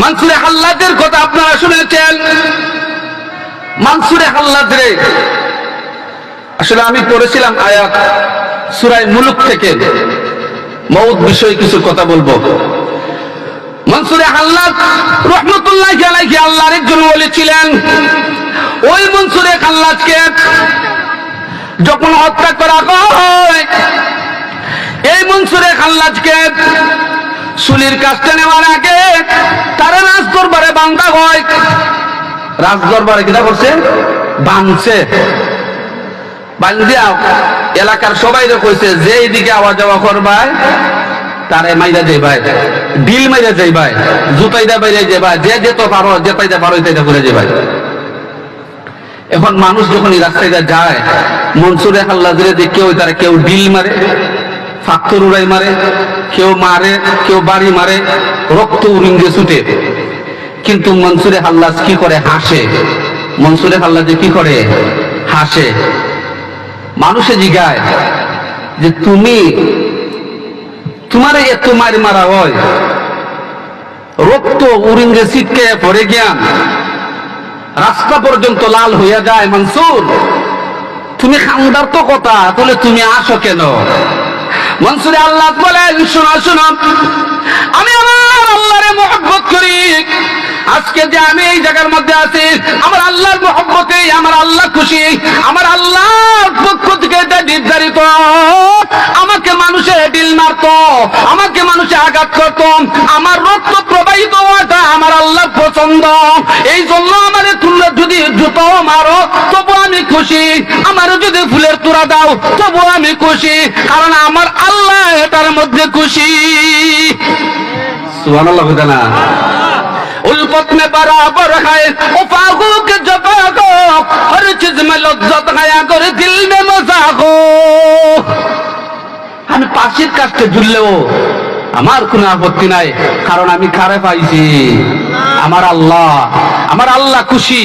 মানসুরে হাল্লাদের কথা আপনারা শুনেছেন। মানসুরে হাল্লাদরে আসলে আমি পড়েছিলাম আয়াত সূরা মুলক থেকে, মওত বিষয়ে কিছু কথা বলবো। মনসুরে হাল্লাদ রহমতুল্লাহি আলাইহি আল্লাহর একজন ওলি ছিলেন। ওই মনসুরে হাল্লাদকে যখন হত্যা করা হয়, এই মনসুরে হাল্লাদকে সুলির কাছে নেওয়ার আগে তারা রাজ দরবারে বান্ধা হয়। রাজ দরবারে কিনা করছে? বাঁধছে। বান্ধিয়া এলাকার সবাই কইছে যে এইদিকে আওয়া যাওয়া করবাই তারে মাইরা যাইবাই, ডিল মাইরা যাইবাই, জুতাইদা বাইরে যাইবাই, যে যেত পারো যেতাইতে পারো এটাইতে করে যাইবাই। এখন মানুষ যখন এই রাস্তায় যায়, মনসুরে হাল্লাদরে কেউ তারা কেউ ডিল মারে, ফাক্তর উড়াই মারে, কেউ মারে, কেউ বাড়ি মারে, রক্ত উরিঙ্গে ছুটে। কিন্তু মনসুরে হাল্লাদ কি করে? হাসে। মনসুরে হাল্লাদ কি করে? হাসে। মানুষে জিগায় যে তুমি তোমার এত মার মারা হয়, রক্ত উরিঙ্গে ছিটকে পড়ে গিয়া রাস্তা পর্যন্ত লাল হইয়া যায়, মনসুর তুমি খান্দার তো কথা, তাহলে তুমি আসো কেন? মনসুরে আল্লাহ বলেন, শোনো শোনো, আমি আমার আল্লাহরে মহব্বত করি। আজকে যে আমি এই জায়গার মধ্যে আছি, আমার আল্লাহর মহব্বতে আমার আল্লাহ খুশি। আমার আল্লাহর পক্ষ থেকে এটা নির্ধারিত, আমাকে মানুষে ডিল মারত, আমাকে মানুষে আঘাত করত, আমার রক্ত প্রবাহিত হওয়াটা আমার আল্লাহর পছন্দ। এই জন্য আমার তুলে যদি জুতো মারো তবু আমি খুশি, আমারও যদি ফুলের তোড়া দাও তবু আমি খুশি, কারণ আমার আল্লাহ এটার মধ্যে খুশি। সুবহানাল্লাহ। না उल्फत में बराबर है, उफागू के जफागो, हर चीज में लज्जत है, अगर दिल में मजा हो। আমি পাশের কাছে ঝুললেও আমার কোনো আপত্তি নাই, কারণ আমি কারে পাইছি? আমার আল্লাহ, আমার আল্লাহ খুশি।